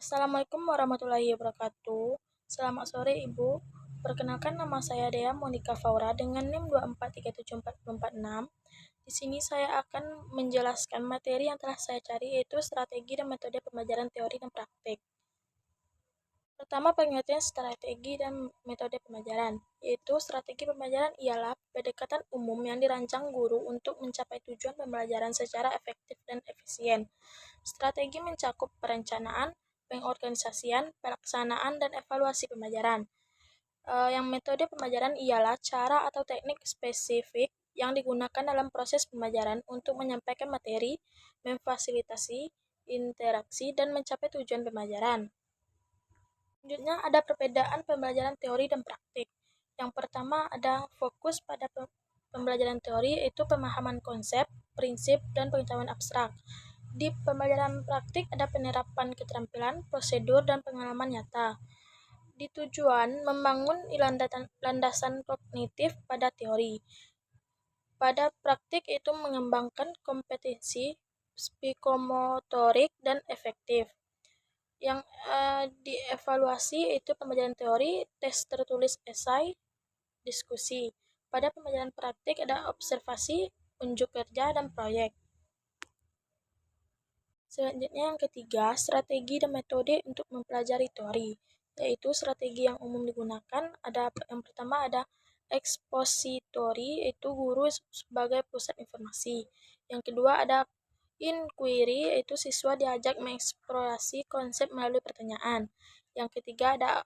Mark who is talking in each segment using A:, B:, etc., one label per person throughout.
A: Assalamualaikum warahmatullahi wabarakatuh. Selamat sore Ibu. Perkenalkan nama saya Dea Monika Faura dengan NIM 2437446. Di sini saya akan menjelaskan materi yang telah saya cari yaitu strategi dan metode pembelajaran teori dan praktik. Pertama, pengertian strategi dan metode pembelajaran, yaitu strategi pembelajaran ialah pendekatan umum yang dirancang guru untuk mencapai tujuan pembelajaran secara efektif dan efisien. Strategi mencakup perencanaan, pengorganisasian, pelaksanaan, dan evaluasi pembelajaran. Yang metode pembelajaran ialah cara atau teknik spesifik yang digunakan dalam proses pembelajaran untuk menyampaikan materi, memfasilitasi interaksi, dan mencapai tujuan pembelajaran. Selanjutnya ada perbedaan pembelajaran teori dan praktik. Yang pertama ada fokus pada pembelajaran teori yaitu pemahaman konsep, prinsip, dan pengetahuan abstrak. Di pembelajaran praktik ada penerapan keterampilan, prosedur, dan pengalaman nyata. Di tujuan membangun landasan kognitif pada teori. Pada praktik itu mengembangkan kompetensi psikomotorik dan efektif. Yang dievaluasi itu pembelajaran teori, tes tertulis esai, diskusi. Pada pembelajaran praktik ada observasi, unjuk kerja, dan proyek. Selanjutnya yang ketiga, strategi dan metode untuk mempelajari teori, yaitu strategi yang umum digunakan. Ada yang pertama ada expository, yaitu guru sebagai pusat informasi. Yang kedua ada inquiry, yaitu siswa diajak mengeksplorasi konsep melalui pertanyaan. Yang ketiga ada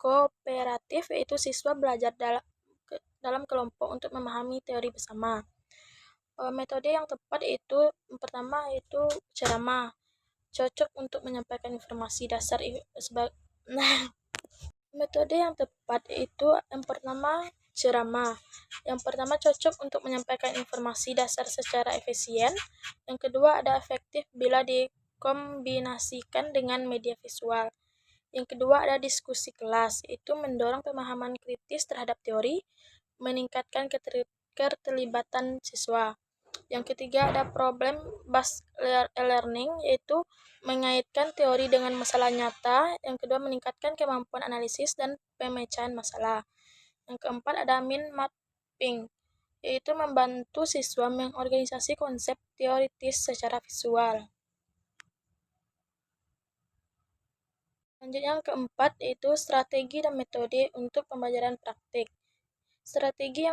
A: kooperatif, yaitu siswa belajar dalam kelompok untuk memahami teori bersama. Metode yang tepat itu yang pertama itu ceramah, cocok untuk menyampaikan informasi dasar metode yang tepat itu yang pertama ceramah. Yang pertama cocok untuk menyampaikan informasi dasar secara efisien. Yang kedua ada efektif bila dikombinasikan dengan media visual. Yang kedua ada diskusi kelas, itu mendorong pemahaman kritis terhadap teori, meningkatkan keterlibatan siswa. Yang ketiga ada problem based learning, yaitu mengaitkan teori dengan masalah nyata. Yang kedua meningkatkan kemampuan analisis dan pemecahan masalah. Yang keempat ada mind mapping, yaitu membantu siswa mengorganisasi konsep teoritis secara visual. Selanjutnya yang keempat yaitu strategi dan metode untuk pembelajaran praktik. Strategi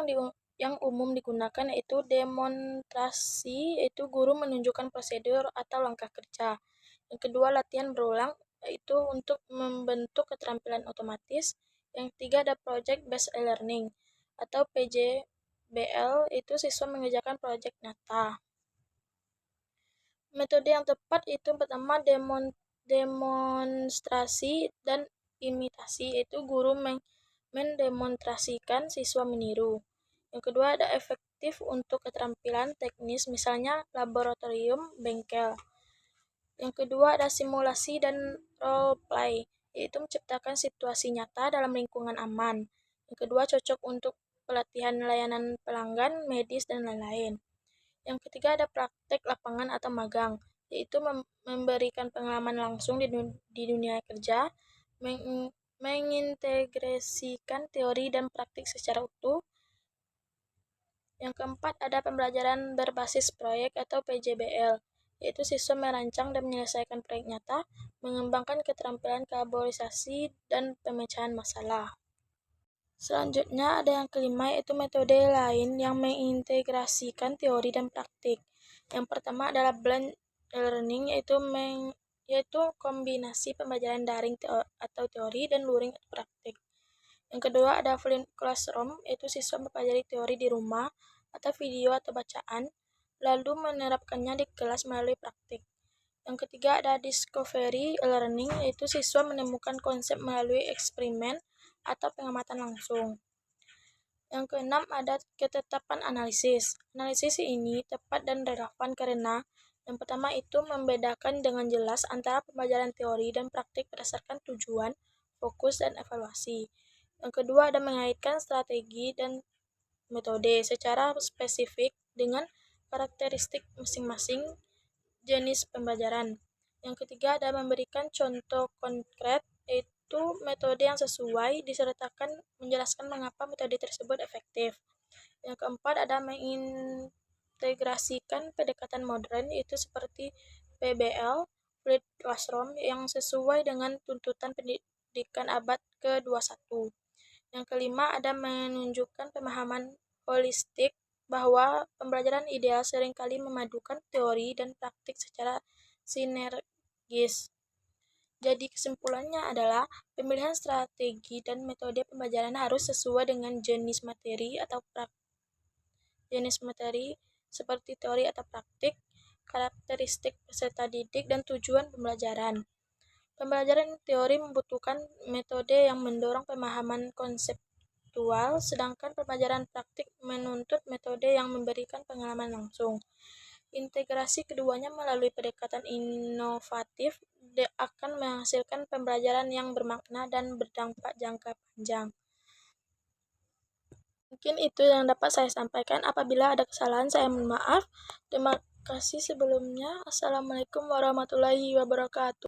A: yang umum digunakan yaitu demonstrasi, yaitu guru menunjukkan prosedur atau langkah kerja. Yang kedua latihan berulang, yaitu untuk membentuk keterampilan otomatis. Yang ketiga ada project based learning atau PJBL, itu siswa mengerjakan proyek nyata. Metode yang tepat itu pertama demonstrasi dan imitasi, yaitu guru mendemonstrasikan, siswa meniru. Yang kedua ada efektif untuk keterampilan teknis, misalnya laboratorium, bengkel. Yang kedua ada simulasi dan role play, yaitu menciptakan situasi nyata dalam lingkungan aman. Yang kedua cocok untuk pelatihan layanan pelanggan, medis, dan lain-lain. Yang ketiga ada praktek lapangan atau magang, yaitu memberikan pengalaman langsung di dunia kerja, mengintegrasikan teori dan praktik secara utuh. Yang keempat ada pembelajaran berbasis proyek atau PJBL, yaitu siswa merancang dan menyelesaikan proyek nyata, mengembangkan keterampilan kolaborasi dan pemecahan masalah. Selanjutnya ada yang kelima yaitu metode lain yang mengintegrasikan teori dan praktik. Yang pertama adalah blend learning, yaitu kombinasi pembelajaran daring atau teori dan luring atau praktik. Yang kedua ada flipped classroom, yaitu siswa mempelajari teori di rumah atau video atau bacaan, lalu menerapkannya di kelas melalui praktik. Yang ketiga ada discovery learning, yaitu siswa menemukan konsep melalui eksperimen atau pengamatan langsung. Yang keenam ada ketetapan analisis. Analisis ini tepat dan relevan karena yang pertama itu membedakan dengan jelas antara pembelajaran teori dan praktik berdasarkan tujuan, fokus, dan evaluasi. Yang kedua ada mengaitkan strategi dan metode secara spesifik dengan karakteristik masing-masing jenis pembelajaran. Yang ketiga ada memberikan contoh konkret, yaitu metode yang sesuai disertakan menjelaskan mengapa metode tersebut efektif. Yang keempat ada mengintegrasikan pendekatan modern, itu seperti PBL, Fluid Classroom, yang sesuai dengan tuntutan pendidikan abad ke-21. Yang kelima ada menunjukkan pemahaman holistik, bahwa pembelajaran ideal seringkali memadukan teori dan praktik secara sinergis. Jadi kesimpulannya adalah pemilihan strategi dan metode pembelajaran harus sesuai dengan jenis materi seperti teori atau praktik, karakteristik peserta didik, dan tujuan pembelajaran. Pembelajaran teori membutuhkan metode yang mendorong pemahaman konseptual, sedangkan pembelajaran praktik menuntut metode yang memberikan pengalaman langsung. Integrasi keduanya melalui pendekatan inovatif akan menghasilkan pembelajaran yang bermakna dan berdampak jangka panjang. Mungkin itu yang dapat saya sampaikan. Apabila ada kesalahan, saya mohon maaf. Terima kasih sebelumnya. Assalamualaikum warahmatullahi wabarakatuh.